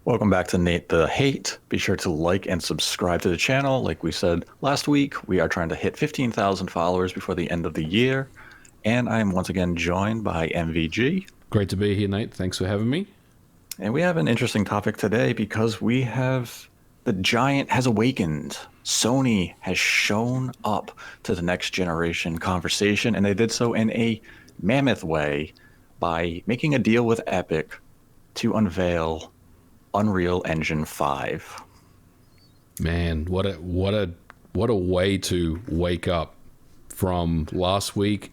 Welcome back to Nate the Hate. Be sure to like and subscribe to the channel. Like we said last week, we are trying to hit 15,000 followers before the end of the year. And I am once again joined by MVG. Great to be here, Nate. Thanks for having me. And we have an interesting topic today because we have the giant has awakened. Sony has shown up to the next generation conversation, and they did so in a mammoth way by making a deal with Epic to unveil Unreal Engine 5. Man, what a way to wake up from last week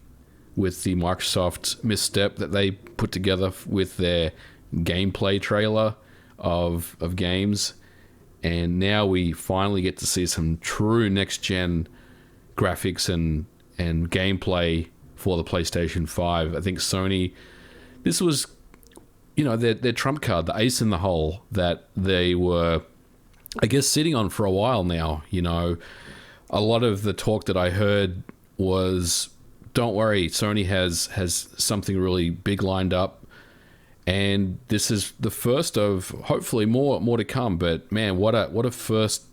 with the Microsoft misstep that they put together with their gameplay trailer of games, and now we finally get to see some true next gen graphics and gameplay for the PlayStation 5. I think Sony, this was, their trump card, the ace in the hole that they were, I guess, sitting on for a while now. A lot of the talk that I heard was, don't worry, Sony has something really big lined up, and this is the first of hopefully more to come. But man, what a first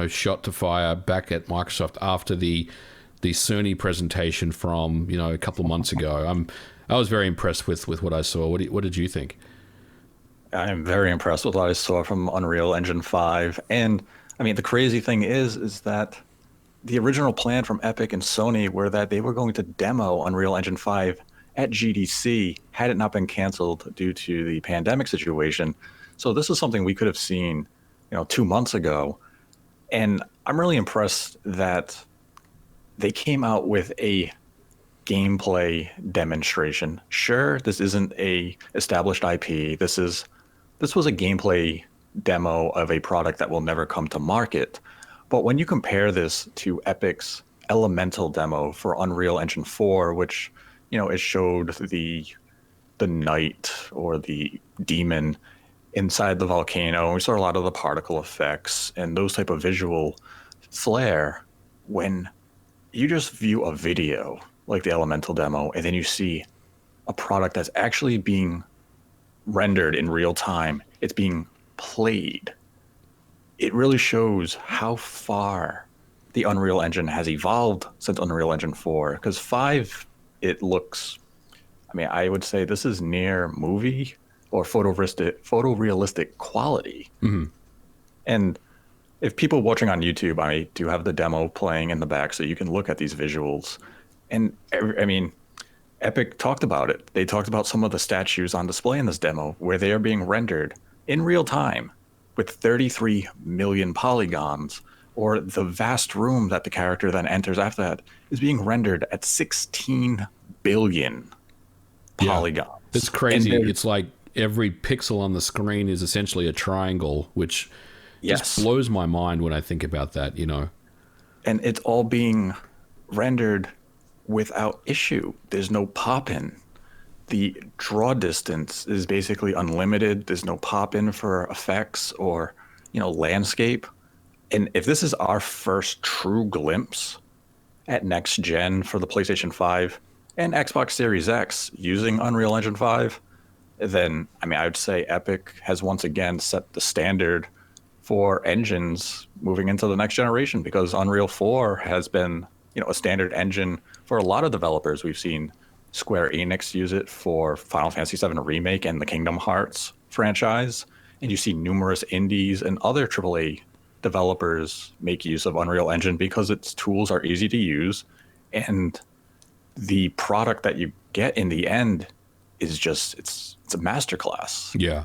shot to fire back at Microsoft after the Sony presentation from a couple of months ago. I was very impressed with what I saw. What did you think? I am very impressed with what I saw from Unreal Engine 5. And I mean, the crazy thing is that the original plan from Epic and Sony were that they were going to demo Unreal Engine 5 at GDC had it not been canceled due to the pandemic situation. So this is something we could have seen, 2 months ago. And I'm really impressed that they came out with a gameplay demonstration. Sure, this isn't a established IP. This was a gameplay demo of a product that will never come to market. But when you compare this to Epic's Elemental demo for Unreal Engine 4, which, it showed the knight or the demon inside the volcano, and we saw a lot of the particle effects and those type of visual flair. When you just view a video like the Elemental demo, and then you see a product that's actually being rendered in real time, it's being played, it really shows how far the Unreal Engine has evolved since Unreal Engine 4. Because 5, it looks, I would say this is near movie or photorealistic quality. Mm-hmm. And if people watching on YouTube, I do have the demo playing in the back, so you can look at these visuals. And Epic talked about it. They talked about some of the statues on display in this demo where they are being rendered in real time with 33 million polygons, or the vast room that the character then enters after that is being rendered at 16 billion polygons. Yeah, it's crazy. It's like every pixel on the screen is essentially a triangle, which just blows my mind when I think about that, And it's all being rendered without issue. There's no pop-in. The draw distance is basically unlimited. There's no pop-in for effects or, landscape. And if this is our first true glimpse at next gen for the PlayStation 5 and Xbox Series X using Unreal Engine 5, then, I would say Epic has once again set the standard for engines moving into the next generation, because Unreal 4 has been, a standard engine for a lot of developers. We've seen Square Enix use it for Final Fantasy VII Remake and the Kingdom Hearts franchise. And you see numerous indies and other AAA developers make use of Unreal Engine because its tools are easy to use. And the product that you get in the end is just, it's a masterclass. Yeah.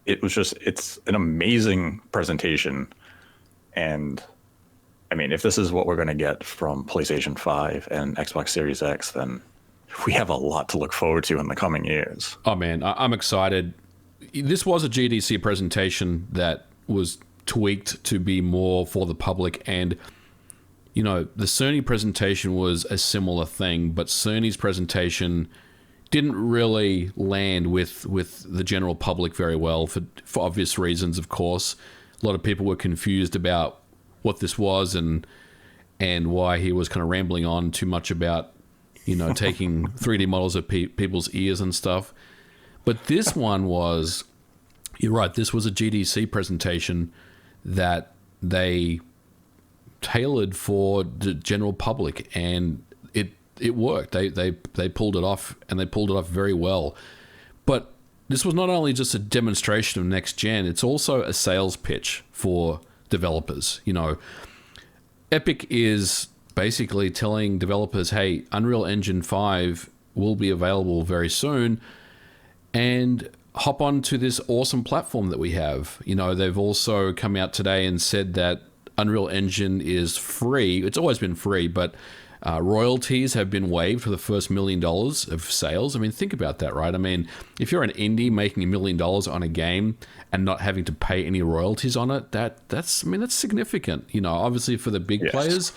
It's an amazing presentation. And if this is what we're going to get from PlayStation 5 and Xbox Series X, then we have a lot to look forward to in the coming years. Oh, man, I'm excited. This was a GDC presentation that was tweaked to be more for the public. And, the Sony presentation was a similar thing, but Sony's presentation didn't really land with the general public very well for obvious reasons, of course. A lot of people were confused about what this was and why he was kind of rambling on too much about, taking 3D models of people's ears and stuff. But this one was you're right. This was a GDC presentation that they tailored for the general public, and it worked. They pulled it off, and they pulled it off very well. But this was not only just a demonstration of next gen; it's also a sales pitch for developers. You know, Epic is basically telling developers, "Hey, Unreal Engine 5 will be available very soon, and hop on to this awesome platform that we have." You know, they've also come out today and said that Unreal Engine is free. It's always been free, but royalties have been waived for the first $1 million of sales. I mean, think about that, right? I mean, if you're an indie making $1 million on a game and not having to pay any royalties on it, that's significant. You know, obviously for the big players,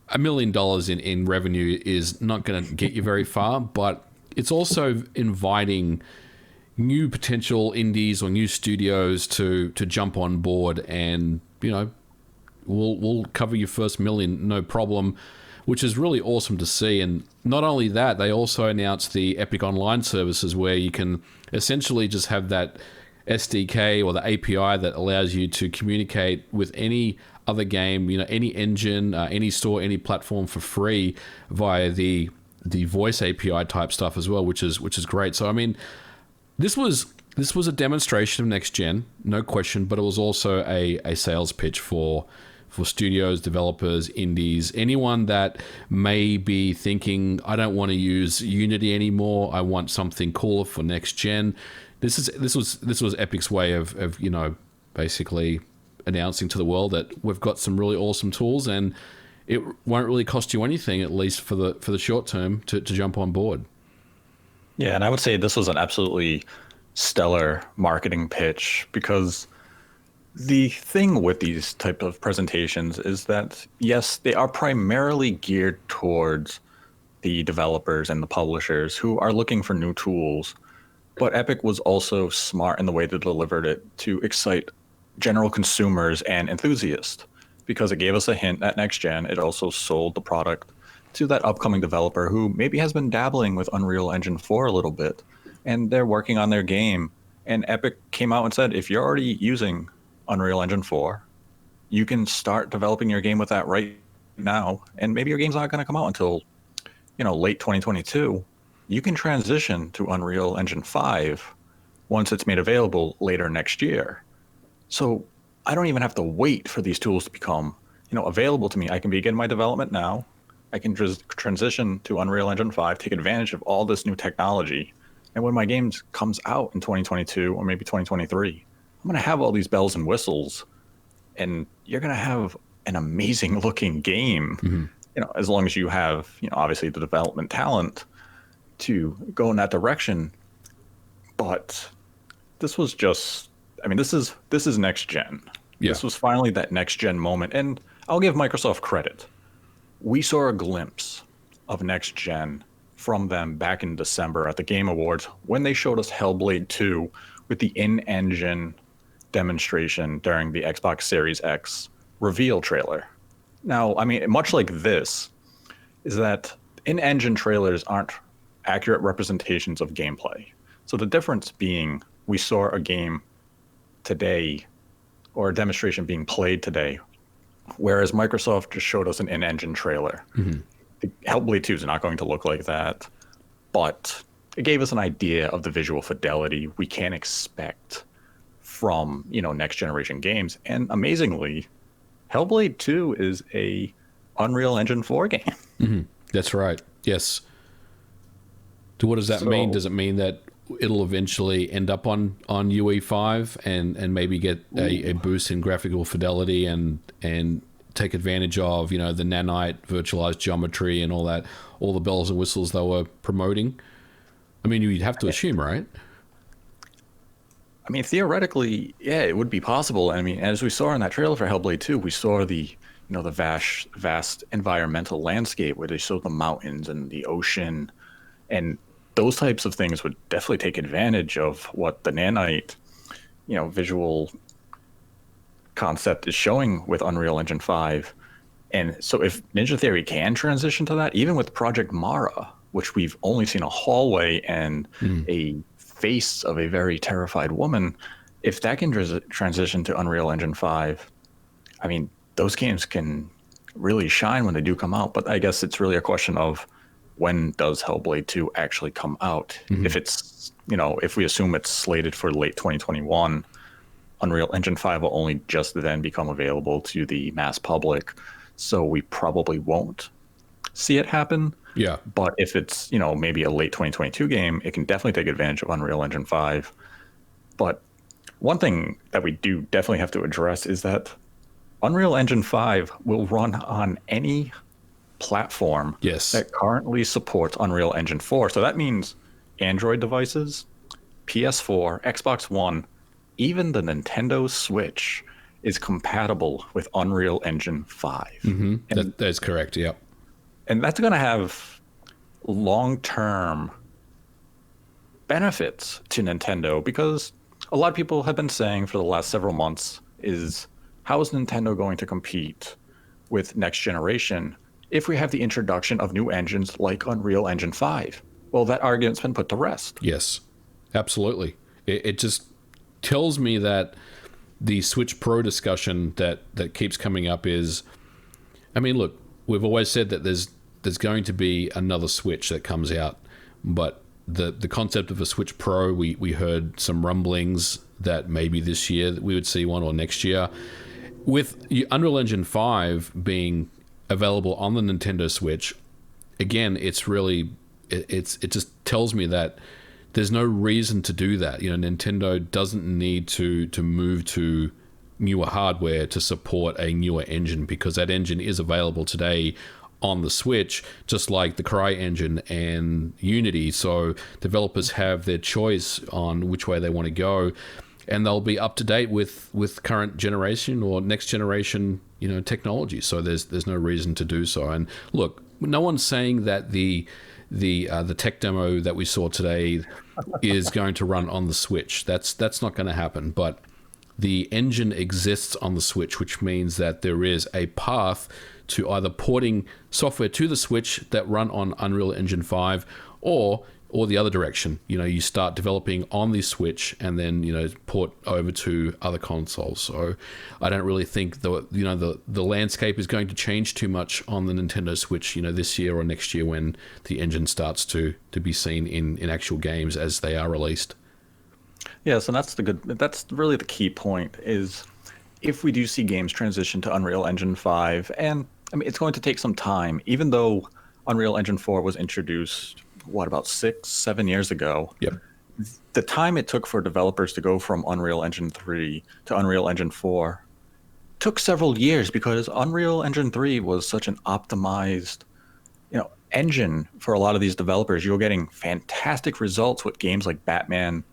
$1 million in revenue is not going to get you very far, but it's also inviting new potential indies or new studios to jump on board, and you know, we'll cover your first $1 million, no problem, which is really awesome to see. And not only that, they also announced the Epic Online services, where you can essentially just have that SDK or the API that allows you to communicate with any other game, you know, any engine, any store, any platform for free via the voice API type stuff as well, which is great. So I mean, this was a demonstration of next gen, no question, but it was also a sales pitch for studios, developers, indies, anyone that may be thinking, I don't want to use Unity anymore, I want something cooler for next gen. This was Epic's way of you know, basically announcing to the world that we've got some really awesome tools, and it won't really cost you anything, at least for the short term, to jump on board. Yeah, and I would say this was an absolutely stellar marketing pitch, because the thing with these type of presentations is that, yes, they are primarily geared towards the developers and the publishers who are looking for new tools, but Epic was also smart in the way they delivered it to excite general consumers and enthusiasts, because it gave us a hint at next gen. It also sold the product to that upcoming developer who maybe has been dabbling with Unreal Engine 4 a little bit, and they're working on their game. And Epic came out and said, if you're already using Unreal Engine 4, you can start developing your game with that right now. And maybe your game's not going to come out until, you know, late 2022. You can transition to Unreal Engine 5 once it's made available later next year. So I don't even have to wait for these tools to become, you know, available to me. I can begin my development now. I can just transition to Unreal Engine 5, take advantage of all this new technology. And when my game comes out in 2022 or maybe 2023, I'm going to have all these bells and whistles, and you're going to have an amazing looking game, you know, as long as you have, you know, obviously the development talent to go in that direction. But this was just, I mean, this is next gen. Yeah. This was finally that next gen moment. And I'll give Microsoft credit. We saw a glimpse of next gen from them back in December at the Game Awards, when they showed us Hellblade 2 with the in-engine demonstration during the Xbox Series X reveal trailer. Now, I mean, much like this, is that in-engine trailers aren't accurate representations of gameplay. So the difference being, we saw a game today, or a demonstration being played today, whereas Microsoft just showed us an in-engine trailer. Hellblade 2 is not going to look like that, but it gave us an idea of the visual fidelity we can expect from, you know, next generation games. And amazingly, Hellblade 2 is a Unreal Engine 4 game. That's right. Yes. So what does that mean? Does it mean that it'll eventually end up on UE5 and maybe get a boost in graphical fidelity and take advantage of, you know, the nanite virtualized geometry and all that, all the bells and whistles they were promoting? I mean, you'd have to assume, right? I mean, theoretically, yeah, it would be possible. I mean, as we saw in that trailer for Hellblade 2, we saw the, you know, the vast environmental landscape where they showed the mountains and the ocean, and those types of things would definitely take advantage of what the nanite, you know, visual concept is showing with Unreal Engine 5. And so if Ninja Theory can transition to that, even with Project Mara, which we've only seen a hallway and a face of a very terrified woman, if that can transition to Unreal Engine 5, I mean, those games can really shine when they do come out. But I guess it's really a question of when does Hellblade 2 actually come out? Mm-hmm. If it's, if we assume it's slated for late 2021, Unreal Engine 5 will only just then become available to the mass public. So we probably won't see it happen. Yeah. But if it's, maybe a late 2022 game, it can definitely take advantage of Unreal Engine 5. But one thing that we do definitely have to address is that Unreal Engine 5 will run on any platform Yes. that currently supports Unreal Engine 4. So that means Android devices, PS4, Xbox One, even the Nintendo Switch is compatible with Unreal Engine 5. Mm-hmm. And, That's correct. Yep. and that's going to have long-term benefits to Nintendo because a lot of people have been saying for the last several months is how is Nintendo going to compete with next generation if we have the introduction of new engines like Unreal Engine 5? Well, that argument's been put to rest. Yes, absolutely. It just tells me that the Switch Pro discussion that keeps coming up is, I mean, look, we've always said that there's going to be another Switch that comes out, but the concept of a Switch Pro, we heard some rumblings that maybe this year we would see one or next year. With Unreal Engine 5 being available on the Nintendo Switch, again, it's really it just tells me that there's no reason to do that. Nintendo doesn't need to move to newer hardware to support a newer engine because that engine is available today on the Switch, just like the CryEngine and Unity. So developers have their choice on which way they want to go, and they'll be up to date with current generation or next generation technology. So there's no reason to do so. And look, no one's saying that the tech demo that we saw today is going to run on the Switch. That's not going to happen. But the engine exists on the Switch, which means that there is a path to either porting software to the Switch that run on Unreal Engine 5 or the other direction. You start developing on the Switch and then port over to other consoles. So I don't really think the landscape is going to change too much on the Nintendo Switch this year or next year when the engine starts to be seen in actual games as they are released. Yes, and that's really the key point is if we do see games transition to Unreal Engine 5, and I mean it's going to take some time, even though Unreal Engine 4 was introduced about 6-7 years ago. Yep. The time it took for developers to go from Unreal Engine 3 to Unreal Engine 4 took several years because Unreal Engine 3 was such an optimized, engine for a lot of these developers. You were getting fantastic results with games like Batman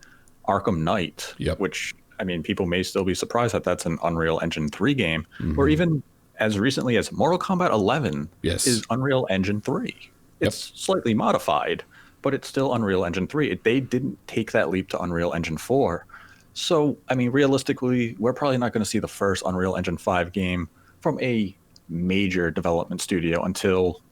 Arkham Knight, Yep. which, I mean, people may still be surprised that that's an Unreal Engine 3 game, Mm-hmm. or even as recently as Mortal Kombat 11 Yes. is Unreal Engine 3. It's slightly modified, but it's still Unreal Engine 3. They didn't take that leap to Unreal Engine 4. So, I mean, realistically, we're probably not going to see the first Unreal Engine 5 game from a major development studio until,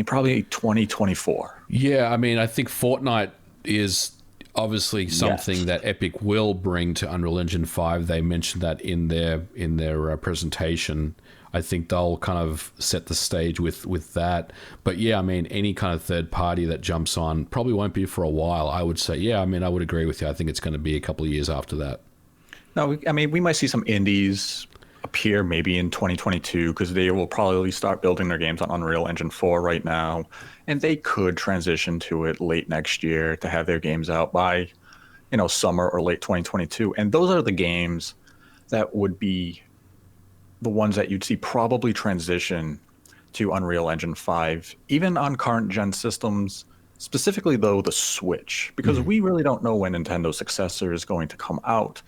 probably 2024. Yeah, I think Fortnite is obviously something that Epic will bring to Unreal Engine 5. They mentioned that in their presentation. I think they'll kind of set the stage with that. But yeah, any kind of third party that jumps on probably won't be for a while. I would say, yeah, I would agree with you. I think it's going to be a couple of years after that. No, we might see some indies appear maybe in 2022 because they will probably start building their games on Unreal Engine 4 right now. And they could transition to it late next year to have their games out by, summer or late 2022. And those are the games that would be the ones that you'd see probably transition to Unreal Engine 5, even on current gen systems, specifically though the Switch, because we really don't know when Nintendo's successor is going to come out.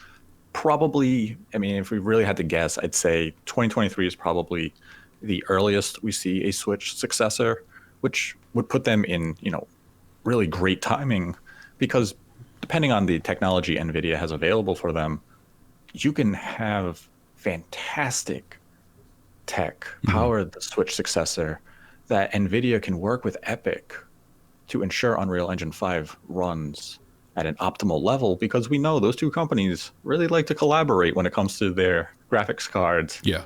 Probably, if we really had to guess, I'd say 2023 is probably the earliest we see a Switch successor, which would put them in, really great timing because depending on the technology NVIDIA has available for them, you can have fantastic tech power the Switch successor that NVIDIA can work with Epic to ensure Unreal Engine 5 runs at an optimal level because we know those two companies really like to collaborate when it comes to their graphics cards Yeah.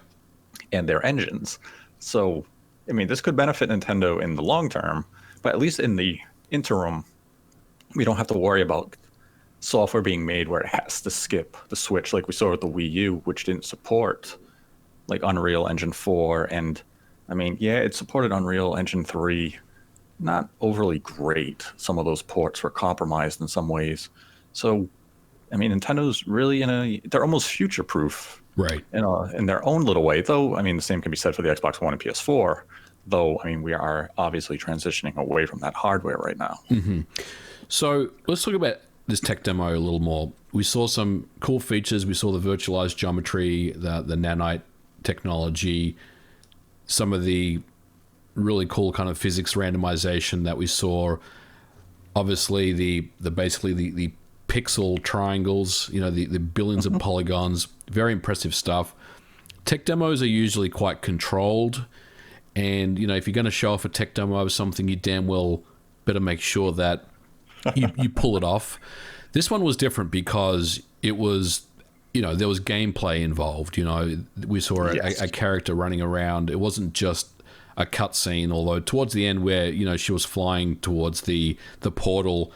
and their engines. So, I mean, this could benefit Nintendo in the long term, but at least in the interim, we don't have to worry about software being made where it has to skip the switch like we saw with the Wii U, which didn't support like Unreal Engine 4. And I mean, yeah, it supported Unreal Engine 3, not overly great. Some of those ports were compromised in some ways. So, I mean, Nintendo's really they're almost future proof Right. in their own little way, though. I mean, the same can be said for the Xbox One and PS4, though. I mean, we are obviously transitioning away from that hardware right now. So let's talk about this tech demo a little more. We saw some cool features. We saw the virtualized geometry, the nanite technology, some of the really cool kind of physics randomization that we saw. Obviously, the basically the pixel triangles, the billions of polygons, very impressive stuff. Tech demos are usually quite controlled, and if you're going to show off a tech demo of something, you damn well better make sure that you pull it off. This one was different because it was, there was gameplay involved. We saw a character running around. It wasn't just a cutscene, although towards the end where, she was flying towards the portal,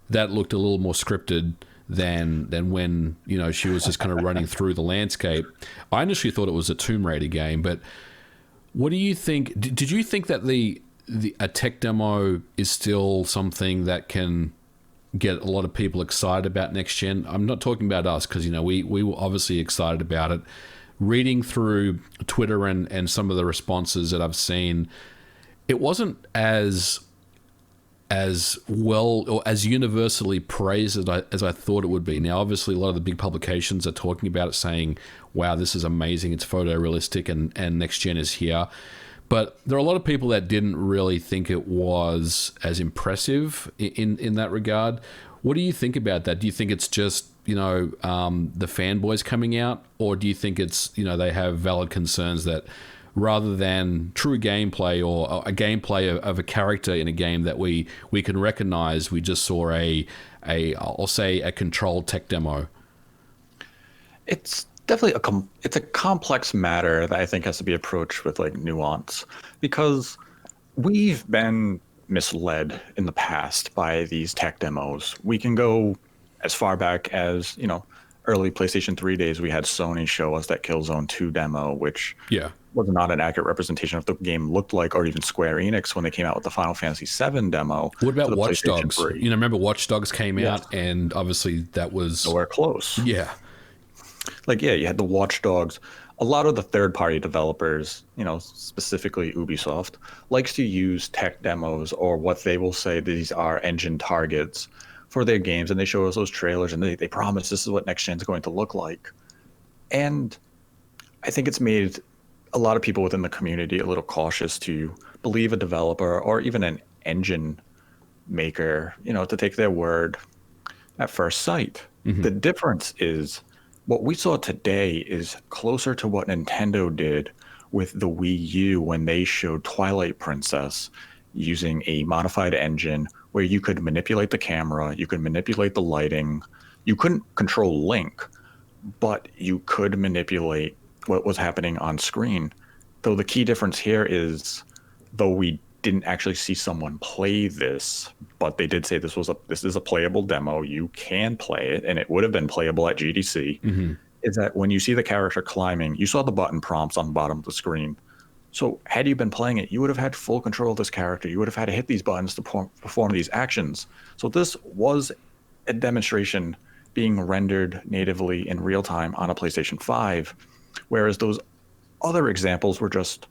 that looked a little more scripted than when, she was just kind of running through the landscape. I initially thought it was a Tomb Raider game, but what do you think? Did you think that a tech demo is still something that can get a lot of people excited about next gen? I'm not talking about us because we were obviously excited about it. Reading through Twitter and some of the responses that I've seen, it wasn't as well or as universally praised as I thought it would be. Now, obviously, a lot of the big publications are talking about it, saying, "Wow, this is amazing! It's photorealistic, and next gen is here." But there are a lot of people that didn't really think it was as impressive in that regard. What do you think about that? Do you think it's just, the fanboys coming out? Or do you think it's, they have valid concerns that rather than true gameplay or a gameplay of a character in a game that we can recognize, we just saw I'll say a controlled tech demo? It's definitely it's a complex matter that I think has to be approached with like nuance, because we've been misled in the past by these tech demos. We can go as far back as, early PlayStation 3 days. We had Sony show us that Killzone 2 demo, which was not an accurate representation of the game looked like, or even Square Enix when they came out with the Final Fantasy 7 demo. What about Watch Dogs? Remember Watch Dogs came out, and obviously that was nowhere close. Yeah. You had the Watch Dogs. A lot of the third-party developers, specifically Ubisoft, likes to use tech demos, or what they will say these are engine targets for their games, and they show us those trailers, and they promise this is what next gen is going to look like. And I think it's made a lot of people within the community a little cautious to believe a developer or even an engine maker, to take their word at first sight. Mm-hmm. The difference is what we saw today is closer to what Nintendo did with the Wii U when they showed Twilight Princess using a modified engine where you could manipulate the camera, you could manipulate the lighting. You couldn't control Link, but you could manipulate what was happening on screen. Though the key difference here is, though we didn't actually see someone play this, but they did say this is a playable demo. You can play it, and it would have been playable at GDC. Mm-hmm. Is that when you see the character climbing, you saw the button prompts on the bottom of the screen. So had you been playing it, you would have had full control of this character. You would have had to hit these buttons to perform these actions. So this was a demonstration being rendered natively in real time on a PlayStation 5, whereas those other examples were just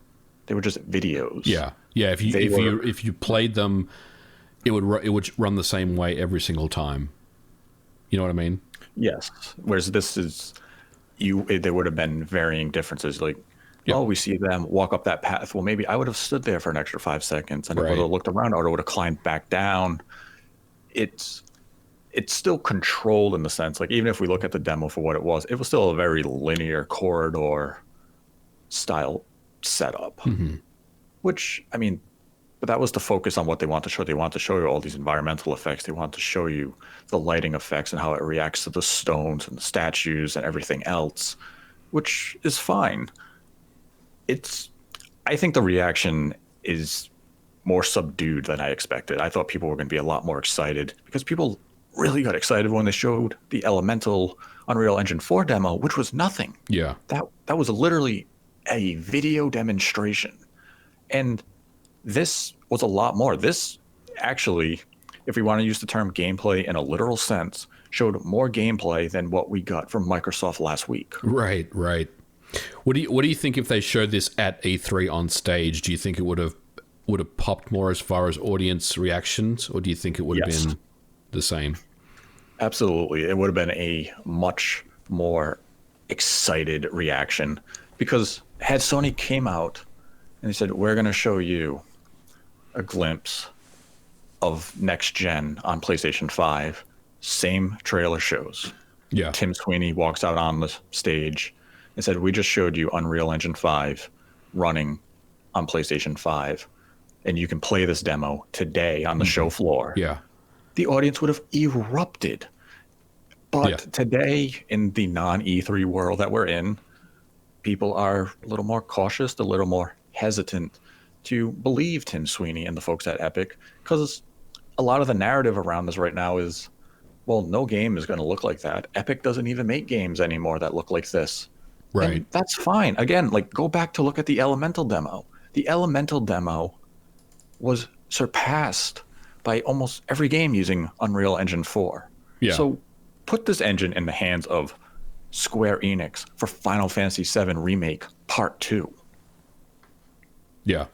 videos. Yeah. If you played them, it would run the same way every single time. You know what I mean? Yes. Whereas this is there would have been varying differences. Like, we see them walk up that path. Well, maybe I would have stood there for an extra 5 seconds, and I would have looked around, or I would have climbed back down. It's still controlled in the sense, like, even if we look at the demo for what it was still a very linear corridor style setup. Mm-hmm. Which, I mean, But that was to focus on what they want to show. They want to show you all these environmental effects. They want to show you the lighting effects and how it reacts to the stones and the statues and everything else, which is fine. It's, I think the reaction is more subdued than I expected. I thought people were going to be a lot more excited because people really got excited when they showed the Elemental Unreal Engine 4 demo, which was nothing. Yeah. That was literally a video demonstration. And this was a lot more. This actually, if we want to use the term gameplay in a literal sense, showed more gameplay than what we got from Microsoft last week. Right, right. What do you think if they showed this at E3 on stage? Do you think it would have popped more as far as audience reactions, or do you think it would have Yes. been the same? Absolutely. It would have been a much more excited reaction because had Sony came out and they said, we're going to show you a glimpse of next gen on PlayStation 5, same trailer shows. Yeah. Tim Sweeney walks out on the stage and said, we just showed you Unreal Engine 5 running on PlayStation 5, and you can play this demo today on the show floor. Yeah. The audience would have erupted. But Yeah. today, in the non-E3 world that we're in, people are a little more cautious, a little more hesitant to believe Tim Sweeney and the folks at Epic, because a lot of the narrative around this right now is, well, no game is going to look like that. Epic doesn't even make games anymore that look like this. Right. And that's fine. Again, like, go back to look at the Elemental demo. The Elemental demo was surpassed by almost every game using Unreal Engine 4. Yeah. So put this engine in the hands of Square Enix for Final Fantasy VII Remake Part 2. Yeah.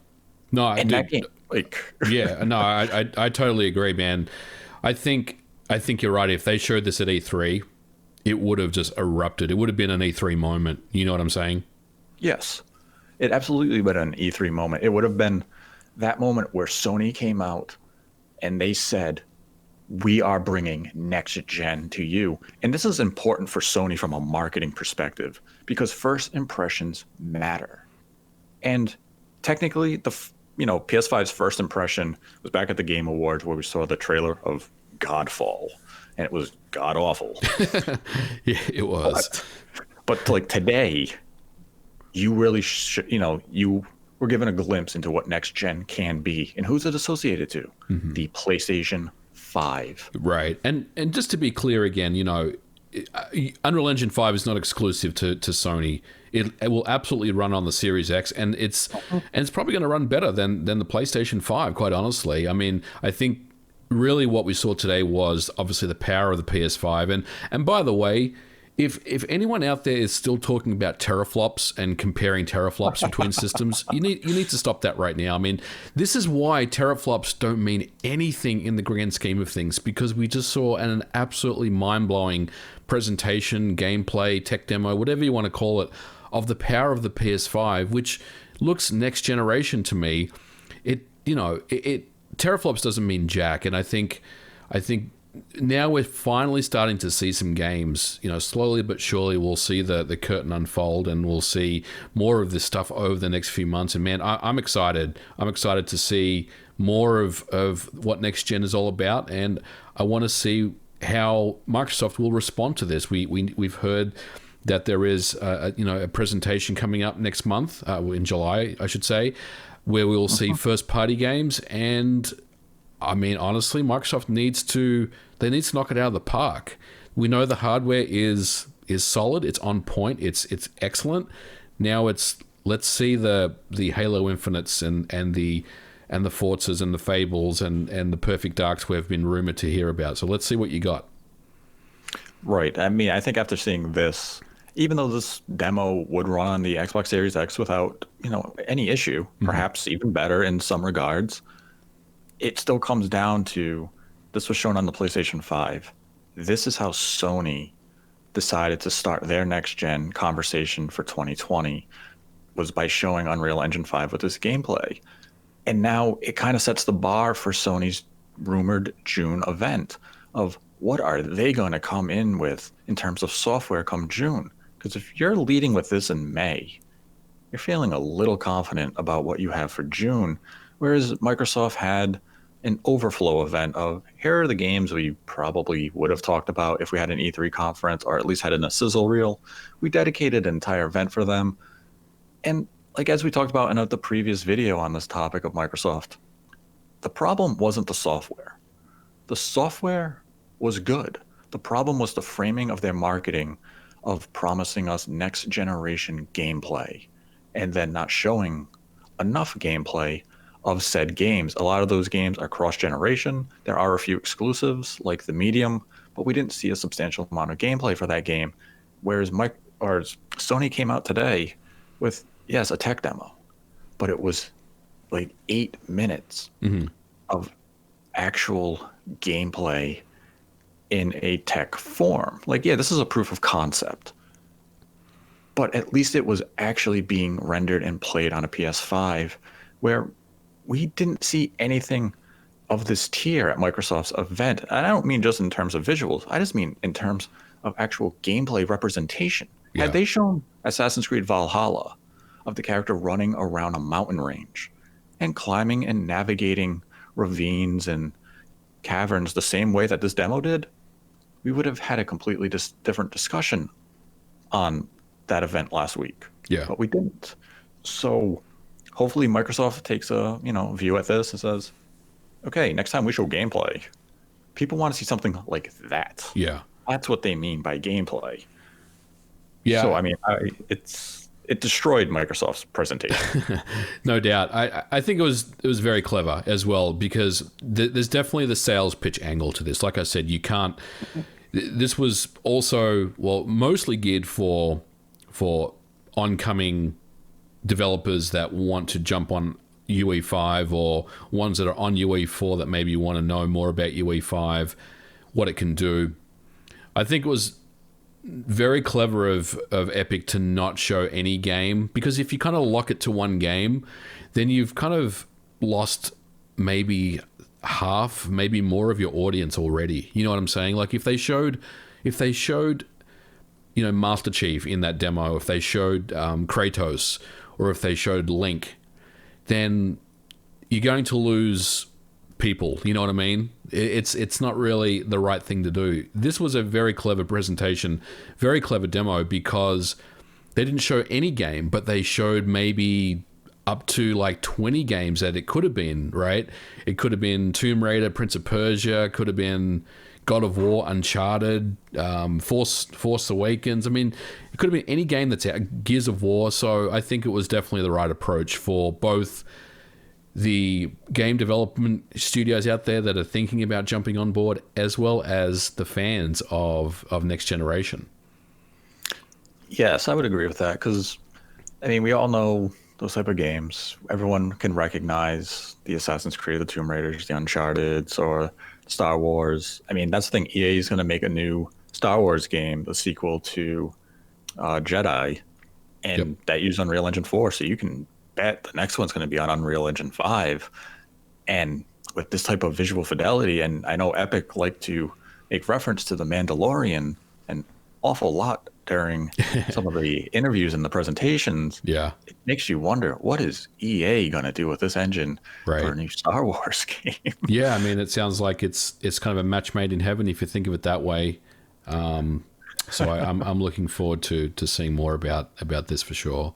No, And dude, that game, like, yeah, no, I totally agree, man. I think you're right. If they showed this at E3, it would have just erupted. It would have been an E3 moment. You know what I'm saying? yes, it absolutely would have been an E3 moment. It would have been that moment where Sony came out and they said, we are bringing next gen to you. And this is important for Sony from a marketing perspective because first impressions matter. And technically, PS5's first impression was back at the Game Awards where we saw the trailer of Godfall, and it was god awful. Yeah, it was. But like today, you really you were given a glimpse into what next gen can be, and who's it associated to? The PlayStation 5. Right. And just to be clear again, Unreal Engine 5 is not exclusive to Sony. It will absolutely run on the Series X, and it's probably going to run better than the PlayStation 5, quite honestly. I mean, I think really what we saw today was obviously the power of the PS5. And by the way, if anyone out there is still talking about teraflops and comparing teraflops between systems, you need to stop that right now. I mean, this is why teraflops don't mean anything in the grand scheme of things, because we just saw an absolutely mind-blowing presentation, gameplay, tech demo, whatever you want to call it, of the power of the PS5, which looks next generation to me. Teraflops doesn't mean jack, and I think now we're finally starting to see some games. Slowly but surely we'll see the curtain unfold, and we'll see more of this stuff over the next few months. And man, I'm excited. I'm excited to see more of what next gen is all about, and I want to see how Microsoft will respond to this. We've heard that there is a presentation coming up next month, in July, I should say, where we will see first party games. And I mean, honestly, Microsoft needs to knock it out of the park. We know the hardware is solid, it's on point, it's excellent. Now let's see the Halo Infinites and the Forzas and the Fables and the Perfect Darks we've been rumored to hear about. So let's see what you got. Right. I mean, I think after seeing this, even though this demo would run on the Xbox Series X without, any issue, perhaps even better in some regards, it still comes down to this was shown on the PlayStation 5. This is how Sony decided to start their next gen conversation for 2020, was by showing Unreal Engine 5 with this gameplay. And now it kind of sets the bar for Sony's rumored June event of what are they going to come in with in terms of software come June? Because if you're leading with this in May, you're feeling a little confident about what you have for June, Whereas Microsoft had an overflow event of here are the games we probably would have talked about if we had an E3 conference or at least had in a sizzle reel. We dedicated an entire event for them. And like as we talked about in the previous video on this topic of Microsoft, the problem wasn't the software. The software was good. The problem was the framing of their marketing of promising us next generation gameplay and then not showing enough gameplay of said games. A lot of those games are cross generation. There are a few exclusives like the Medium, but we didn't see a substantial amount of gameplay for that game. Whereas Sony came out today with, yes, a tech demo, but it was like 8 minutes of actual gameplay in a tech form. Like, yeah, this is a proof of concept, but at least it was actually being rendered and played on a PS5, where we didn't see anything of this tier at Microsoft's event. And I don't mean just in terms of visuals, I just mean in terms of actual gameplay representation. Yeah. Had they shown Assassin's Creed Valhalla of the character running around a mountain range and climbing and navigating ravines and caverns the same way that this demo did, we would have had a completely different discussion on that event last week. Yeah. But we didn't. So hopefully Microsoft takes a view at this and says, okay, next time we show gameplay, people want to see something like that. Yeah. That's what they mean by gameplay. Yeah. So I mean, it destroyed Microsoft's presentation. No doubt. I think it was very clever as well, because there's definitely the sales pitch angle to this. Like I said, you can't. This was also, well, mostly geared for oncoming developers that want to jump on UE5, or ones that are on UE4 that maybe want to know more about UE5, what it can do. I think it was very clever of Epic to not show any game, because if you kind of lock it to one game, then you've kind of lost maybe half, maybe more of your audience already. You know what I'm saying? Like if they showed Master Chief in that demo, if they showed Kratos, or if they showed Link, then you're going to lose people. You know what I mean? It's not really the right thing to do. This was a very clever presentation, very clever demo, because they didn't show any game, but they showed maybe up to like 20 games that it could have been, right? It could have been Tomb Raider, Prince of Persia, could have been God of War, Uncharted, Force Awakens. I mean, it could have been any game that's out, Gears of War. So I think it was definitely the right approach for both the game development studios out there that are thinking about jumping on board, as well as the fans of Next Generation. Yes, I would agree with that, because I mean, we all know those type of games. Everyone can recognize the Assassin's Creed, the Tomb Raiders, the Uncharted's, or Star Wars. I mean, that's the thing. EA is going to make a new Star Wars game, the sequel to Jedi, and that used Unreal Engine 4. So you can bet the next one's going to be on Unreal Engine 5. And with this type of visual fidelity, and I know Epic like to make reference to The Mandalorian an awful lot during some of the interviews and the presentations. Yeah. It makes you wonder, what is EA going to do with this engine for a new Star Wars game? Yeah, I mean, it sounds like it's kind of a match made in heaven if you think of it that way. So I'm looking forward to seeing more about this for sure.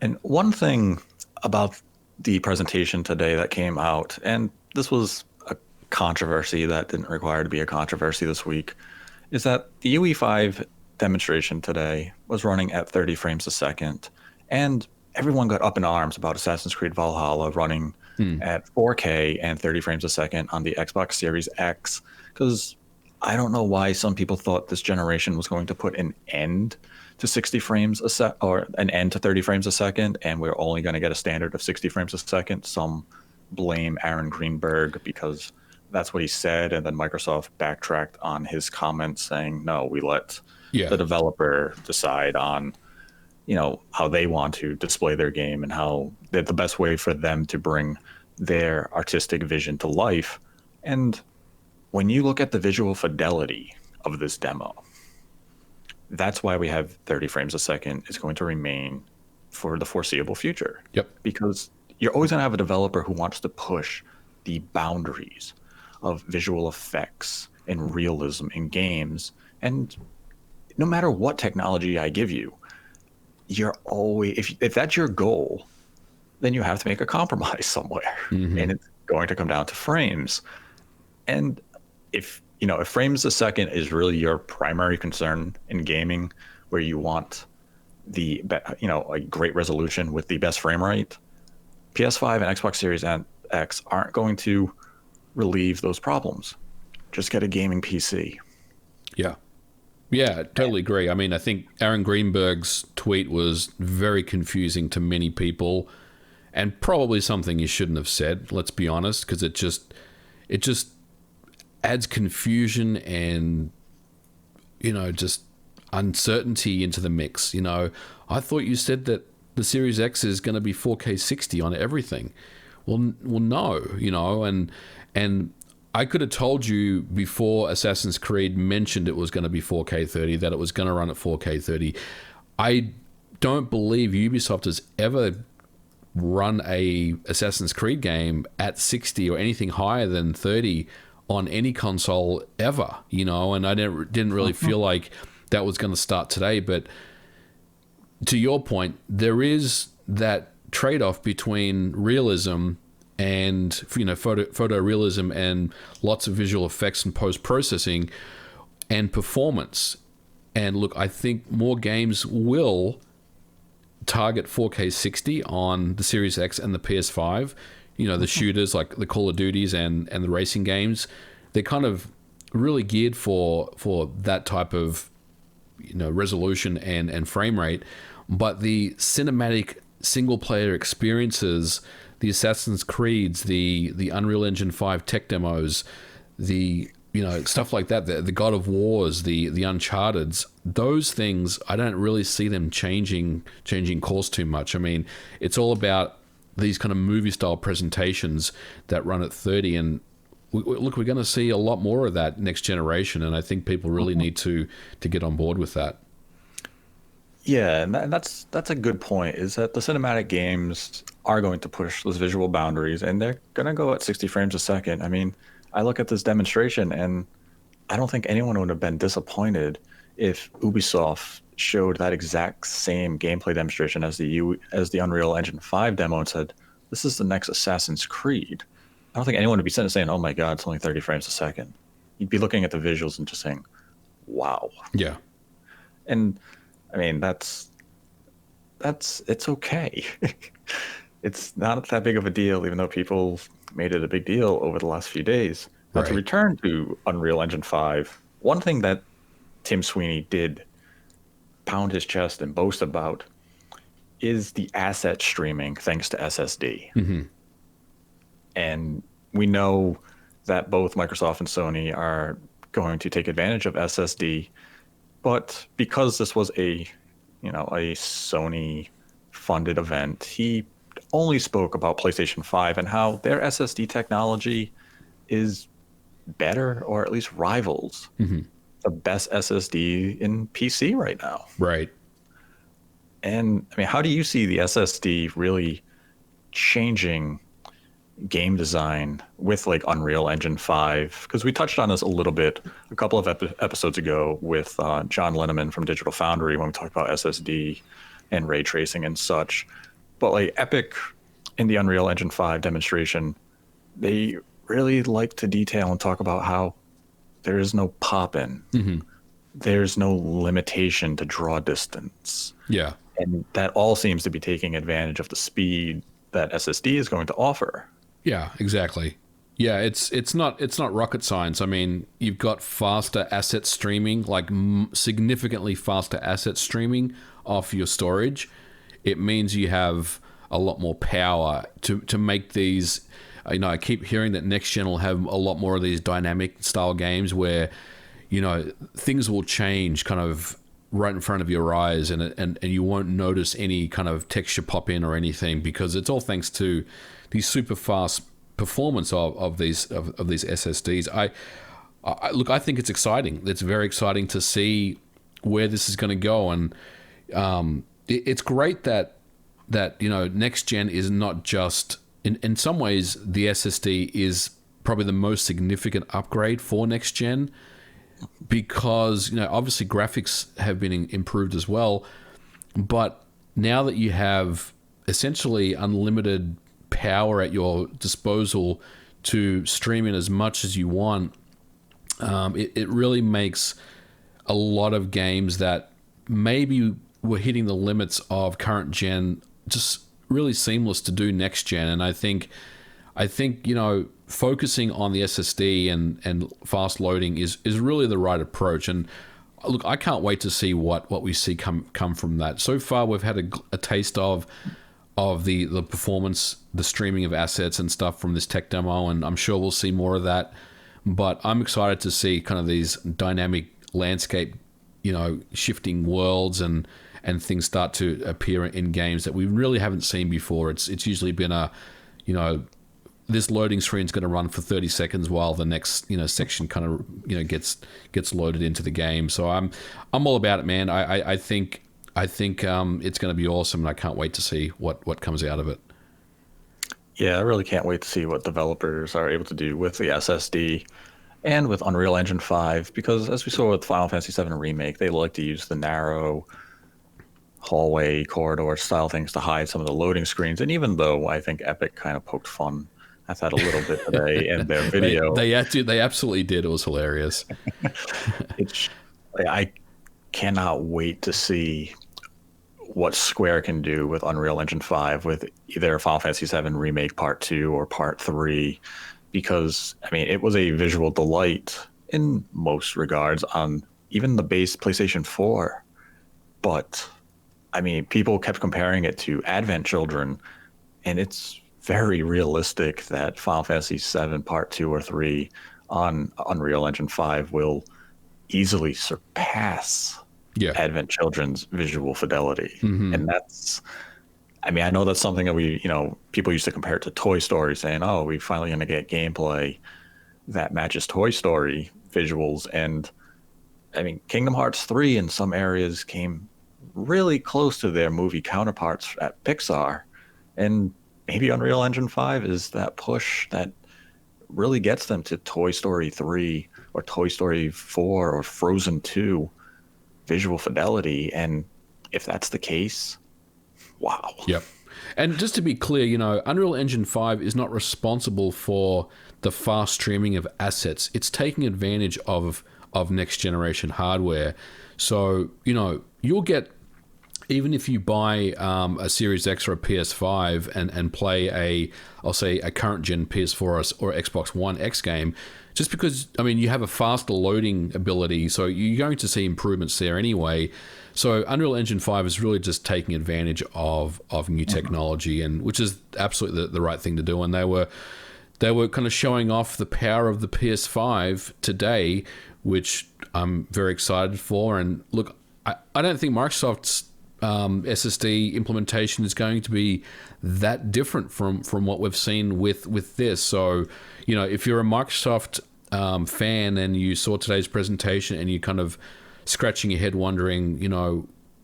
And one thing about the presentation today that came out, and this was a controversy that didn't require to be a controversy this week, is that the UE5 demonstration today was running at 30 frames a second, and everyone got up in arms about Assassin's Creed Valhalla running at 4K and 30 frames a second on the Xbox Series X, because I don't know why some people thought this generation was going to put an end to 60 frames a sec, or an end to 30 frames a second, and we're only going to get a standard of 60 frames a second. Some blame Aaron Greenberg because that's what he said, and then Microsoft backtracked on his comments saying, no, we let the developer decide on, how they want to display their game and how the best way for them to bring their artistic vision to life. And when you look at the visual fidelity of this demo, that's why we have 30 frames a second is going to remain for the foreseeable future. Yep. Because you're always going to have a developer who wants to push the boundaries of visual effects and realism in games. And no matter what technology I give you, you're always, if that's your goal, then you have to make a compromise somewhere. And it's going to come down to frames. And if frames a second is really your primary concern in gaming, where you want a great resolution with the best frame rate, PS5 and Xbox Series X aren't going to relieve those problems. Just get a gaming PC. Yeah. Yeah, totally agree. I mean, I think Aaron Greenberg's tweet was very confusing to many people, and probably something he shouldn't have said, let's be honest, because it just adds confusion and, just uncertainty into the mix. I thought you said that the Series X is going to be 4K 60 on everything. Well, no, and I could have told you before Assassin's Creed mentioned it was going to be 4K 30 that it was going to run at 4K 30. I don't believe Ubisoft has ever run a Assassin's Creed game at 60 or anything higher than 30 on any console ever, and I didn't really feel like that was going to start today. But to your point, there is that trade-off between realism and photorealism and lots of visual effects and post-processing and performance. And look, I think more games will target 4K 60 on the Series X and the PS5. The shooters like the Call of Duties and the racing games, they're kind of really geared for that type of resolution and frame rate. But the cinematic single-player experiences, the Assassin's Creeds, the Unreal Engine 5 tech demos, the stuff like that, the God of Wars, the Uncharted's, those things, I don't really see them changing course too much. I mean, it's all about these kind of movie style presentations that run at 30, and look, we're going to see a lot more of that next generation, and I think people really need to get on board with that. Yeah, and that's a good point, is that the cinematic games are going to push those visual boundaries, and they're going to go at 60 frames a second. I mean, I look at this demonstration, and I don't think anyone would have been disappointed if Ubisoft showed that exact same gameplay demonstration as the Unreal Engine 5 demo and said, this is the next Assassin's Creed. I don't think anyone would be sitting saying, oh my God, it's only 30 frames a second. You'd be looking at the visuals and just saying, wow. Yeah. And I mean, it's okay. It's not that big of a deal, even though people made it a big deal over the last few days. Now, to return to Unreal Engine 5, one thing that Tim Sweeney did pound his chest and boast about is the asset streaming thanks to SSD. Mm-hmm. And we know that both Microsoft and Sony are going to take advantage of SSD, but because this was a Sony funded event, he only spoke about PlayStation 5 and how their SSD technology is better, or at least rivals the best SSD in PC right now. Right. And I mean, how do you see the SSD really changing game design with like Unreal Engine 5? Because we touched on this a little bit a couple of episodes ago with John Linneman from Digital Foundry when we talked about SSD and ray tracing and such. But like Epic in the Unreal Engine 5 demonstration, they really like to detail and talk about how there is no pop-in. There's no limitation to draw distance. Yeah. And that all seems to be taking advantage of the speed that SSD is going to offer. Yeah, exactly. Yeah, it's not rocket science. I mean, you've got faster asset streaming, like significantly faster asset streaming off your storage. It means you have a lot more power to make these. I keep hearing that next gen will have a lot more of these dynamic style games where, things will change kind of right in front of your eyes, and you won't notice any kind of texture pop in or anything, because it's all thanks to the super fast performance of these SSDs. I think it's exciting. It's very exciting to see where this is going to go, and it's great that that next gen is not just in some ways the SSD is probably the most significant upgrade for next gen, because obviously graphics have been improved as well, but now that you have essentially unlimited power at your disposal to stream in as much as you want, it really makes a lot of games that maybe were hitting the limits of current gen just really seamless to do next gen. And I think focusing on the SSD and fast loading is really the right approach. And look, I can't wait to see what we see come from that. So far, we've had a taste of the performance, the streaming of assets and stuff from this tech demo, and I'm sure we'll see more of that. But I'm excited to see kind of these dynamic landscape, shifting worlds and things start to appear in games that we really haven't seen before. It's usually been this loading screen is going to run for 30 seconds while the next section kind of gets loaded into the game. So I'm all about it, man. I think it's going to be awesome, and I can't wait to see what comes out of it. Yeah, I really can't wait to see what developers are able to do with the SSD and with Unreal Engine 5, because as we saw with Final Fantasy 7 Remake, they like to use the narrow hallway corridor style things to hide some of the loading screens. And even though I think Epic kind of poked fun at that a little bit today in their video, they absolutely did. It was hilarious. I cannot wait to see what Square can do with Unreal Engine 5 with either Final Fantasy 7 Remake Part 2 or Part 3, because it was a visual delight in most regards on even the base PlayStation 4. But people kept comparing it to Advent Children, and it's very realistic that Final Fantasy 7 Part 2 or 3 on Unreal Engine 5 will easily surpass Advent Children's visual fidelity. Mm-hmm. And that's, I know that's something that people used to compare it to Toy Story, saying, oh, we're finally going to get gameplay that matches Toy Story visuals. And Kingdom Hearts 3 in some areas came really close to their movie counterparts at Pixar. And maybe Unreal Engine 5 is that push that really gets them to Toy Story 3 or Toy Story 4 or Frozen 2 visual fidelity. And if that's the case, wow. Yep. And just to be clear, Unreal Engine 5 is not responsible for the fast streaming of assets. It's taking advantage of next generation hardware. So, you'll get, even if you buy a Series X or a PS5 and play I'll say a current gen PS4 or Xbox One X game, just because, you have a faster loading ability, so you're going to see improvements there anyway. So Unreal Engine 5 is really just taking advantage of new technology, and which is absolutely the right thing to do. And they were kind of showing off the power of the PS5 today, which I'm very excited for. And look, I don't think Microsoft's SSD implementation is going to be that different from what we've seen with this. So, if you're a Microsoft fan and you saw today's presentation and you're kind of scratching your head wondering,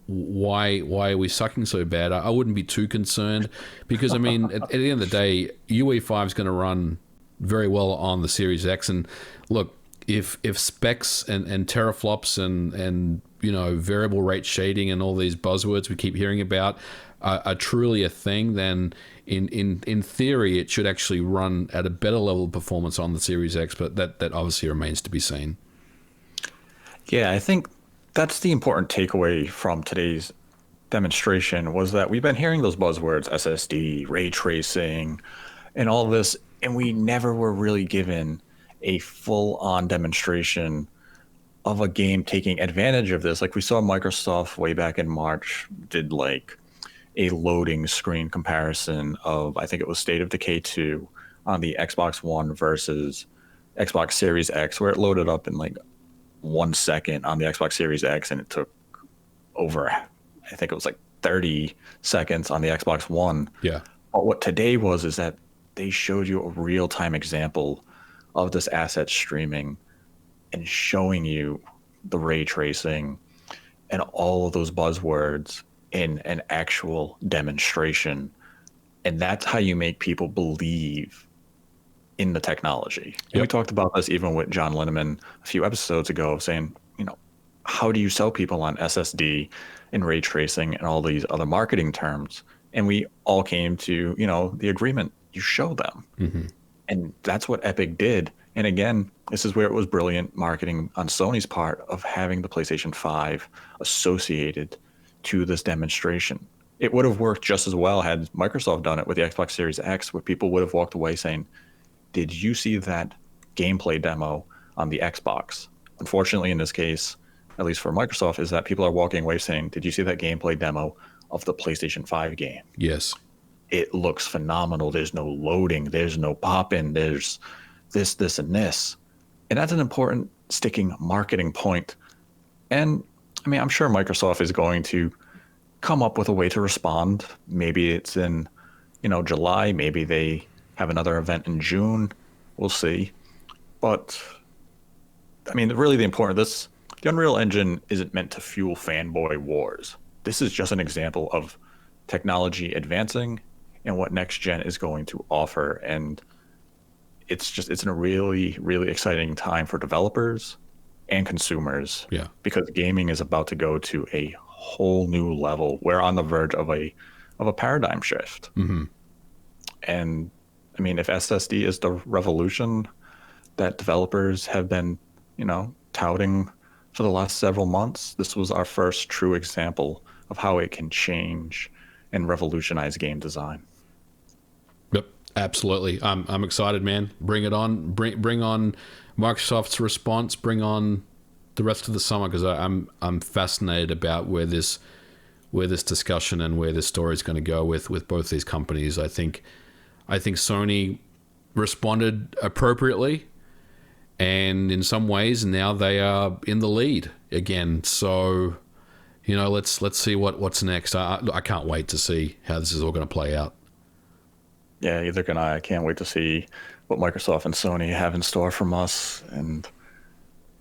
why are we sucking so bad? I wouldn't be too concerned, because at the end of the day, UE5 is going to run very well on the Series X. And look, if specs and teraflops and variable rate shading and all these buzzwords we keep hearing about are truly a thing, then in theory it should actually run at a better level of performance on the Series X, but that obviously remains to be seen. Yeah, I think that's the important takeaway from today's demonstration, was that we've been hearing those buzzwords, SSD, ray tracing, and all this, and we never were really given a full-on demonstration of a game taking advantage of this. Like we saw Microsoft way back in March did like a loading screen comparison of, I think it was State of Decay 2 on the Xbox One versus Xbox Series X, where it loaded up in like 1 second on the Xbox Series X, and it took over, I think it was like 30 seconds on the Xbox One. Yeah. But what today is that they showed you a real-time example of this asset streaming and showing you the ray tracing and all of those buzzwords. in an actual demonstration. And that's how you make people believe in the technology. And we Yep. talked about this even with John Linneman a few episodes ago, saying, how do you sell people on SSD and ray tracing and all these other marketing terms? And we all came to, the agreement. You show them. Hmm. And that's what Epic did. And again, this is where it was brilliant marketing on Sony's part of having the PlayStation 5 associated to this demonstration. It would have worked just as well had Microsoft done it with the Xbox Series X, where people would have walked away saying, did you see that gameplay demo on the Xbox? Unfortunately, in this case, at least for Microsoft, is that people are walking away saying, did you see that gameplay demo of the PlayStation 5 game? Yes. It looks phenomenal. There's no loading. There's no pop-in. There's this, and this. And that's an important sticking marketing point. And I mean, I'm sure Microsoft is going to come up with a way to respond. Maybe it's in, July. Maybe they have another event in June. We'll see. But I mean, really the Unreal Engine isn't meant to fuel fanboy wars. This is just an example of technology advancing and what next gen is going to offer. And it's a really, really exciting time for developers and consumers, Yeah. because gaming is about to go to a whole new level. We're on the verge of a paradigm shift. Hmm. And I mean, if SSD is the revolution that developers have been, touting for the last several months, this was our first true example of how it can change and revolutionize game design. Yep. Absolutely. I'm excited, man. Bring it on. Bring on Microsoft's response. Bring on the rest of the summer, because I'm fascinated about where this discussion and where this story is going to go with both these companies. I think Sony responded appropriately, and in some ways now they are in the lead again. So, let's see what's next. I can't wait to see how this is all going to play out. Yeah, either can I. I can't wait to see what Microsoft and Sony have in store from us. And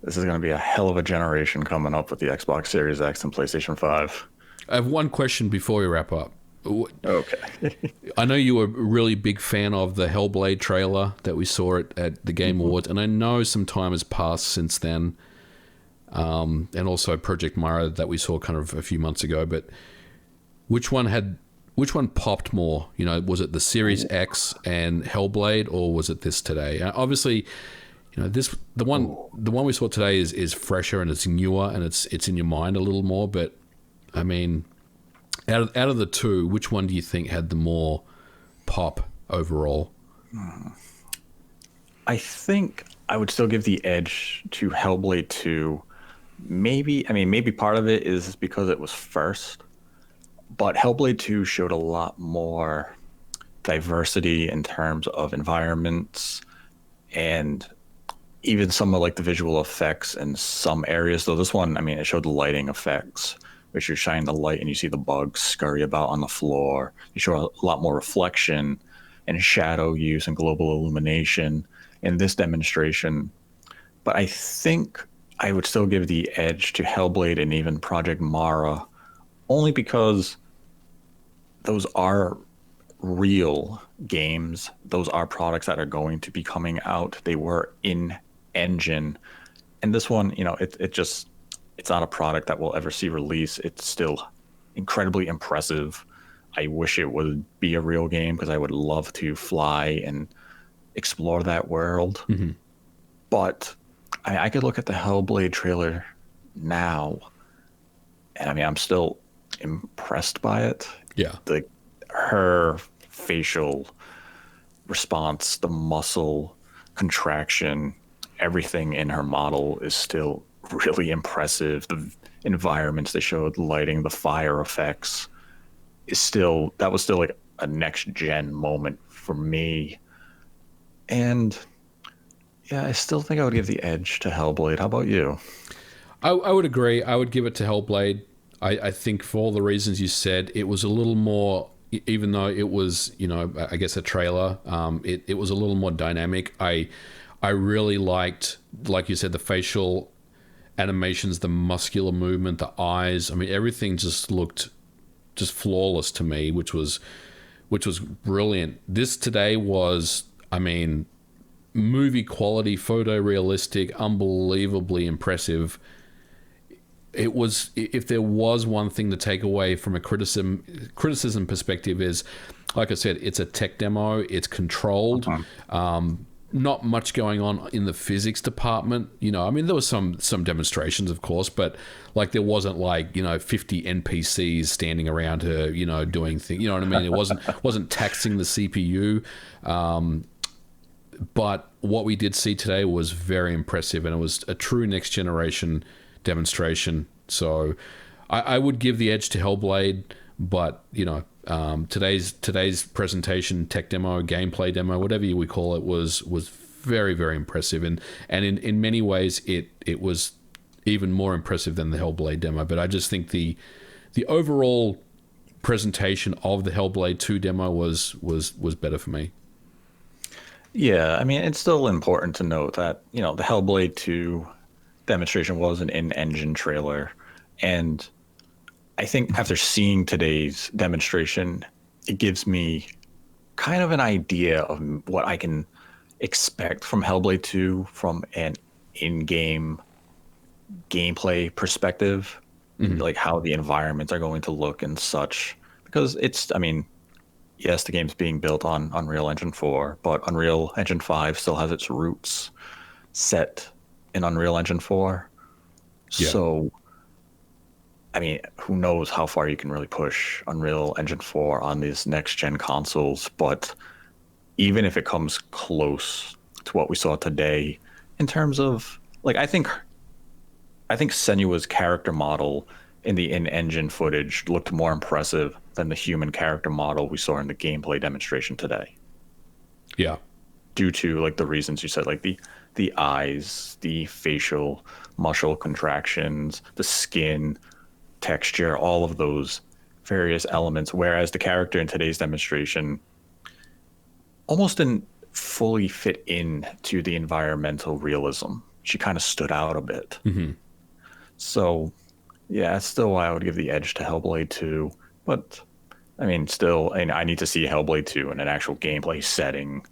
this is going to be a hell of a generation coming up with the Xbox Series X and PlayStation 5. I have one question before we wrap up. Okay. I know you were a really big fan of the Hellblade trailer that we saw at the Game Awards, and I know some time has passed since then, and also Project Mara that we saw kind of a few months ago. But which one popped more? Was it the Series X and Hellblade, or was it this today? Obviously, the one we saw today is fresher and it's newer and it's in your mind a little more. But I mean, out of the two, which one do you think had the more pop overall? I think I would still give the edge to Hellblade 2. Maybe part of it is because it was first, but Hellblade 2 showed a lot more diversity in terms of environments and even some of like the visual effects in some areas. Though this one, it showed the lighting effects, which you shine the light and you see the bugs scurry about on the floor. You show a lot more reflection and shadow use and global illumination in this demonstration. But I think I would still give the edge to Hellblade and even Project Mara, only because those are real games. Those are products that are going to be coming out. They were in engine. And this one, it's not a product that will ever see release. It's still incredibly impressive. I wish it would be a real game, because I would love to fly and explore that world. Mm-hmm. But I could look at the Hellblade trailer now, and I'm still impressed by it. Yeah. Her facial response, the muscle contraction, everything in her model is still really impressive. The environments they showed, the lighting, the fire effects that was still like a next gen moment for me. And yeah, I still think I would give the edge to Hellblade. How about you? I would agree. I would give it to Hellblade. I think for all the reasons you said, it was a little more, even though it was, I guess a trailer, it was a little more dynamic. I really liked, like you said, the facial animations, the muscular movement, the eyes. Everything just looked just flawless to me, which was brilliant. This today was, I mean, movie quality, photorealistic, unbelievably impressive. It was, if there was one thing to take away from a criticism perspective, is, like I said, it's a tech demo, it's controlled. Not much going on in the physics department. You know, I mean, there was some demonstrations, of course, but like there wasn't like, 50 NPCs standing around her, doing things. You know what I mean? It wasn't taxing the CPU. But what we did see today was very impressive, and it was a true next generation demonstration. So I would give the edge to Hellblade, but today's presentation, tech demo, gameplay demo, whatever you would call it, was very, very impressive, and in many ways it was even more impressive than the Hellblade demo. But I just think the overall presentation of the Hellblade 2 demo was better for me. Yeah, I mean, it's still important to note that, the Hellblade 2 demonstration was an in-engine trailer. And I think after seeing today's demonstration, it gives me kind of an idea of what I can expect from Hellblade 2 from an in-game gameplay perspective, like how the environments are going to look and such. Because yes, the game's being built on Unreal Engine 4, but Unreal Engine 5 still has its roots set in Unreal Engine 4. Yeah. So, who knows how far you can really push Unreal Engine 4 on these next-gen consoles, but even if it comes close to what we saw today, in terms of, like, I think Senua's character model in the in-engine footage looked more impressive than the human character model we saw in the gameplay demonstration today. Yeah. Due to, like, the reasons you said, like the eyes, the facial muscle contractions, the skin texture, all of those various elements, whereas the character in today's demonstration almost didn't fully fit in to the environmental realism. She kind of stood out a bit. So, yeah, that's still why I would give the edge to Hellblade 2. But, still, I need to see Hellblade 2 in an actual gameplay setting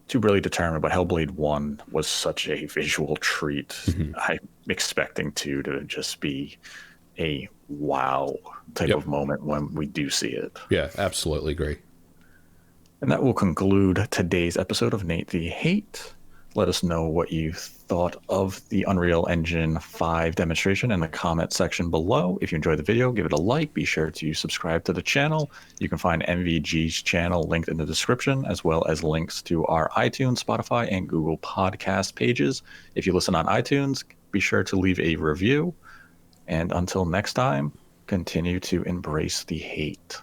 to really determine. But Hellblade 1 was such a visual treat. I'm expecting 2 to just be a wow type of moment when we do see it. Yeah, absolutely agree. And that will conclude today's episode of Nate the Hate. Let us know what you thought of the Unreal Engine 5 demonstration in the comment section below. If you enjoyed the video, give it a like. Be sure to subscribe to the channel. You can find MVG's channel linked in the description, as well as links to our iTunes, Spotify, and Google Podcast pages. If you listen on iTunes, be sure to leave a review. And until next time, continue to embrace the hate.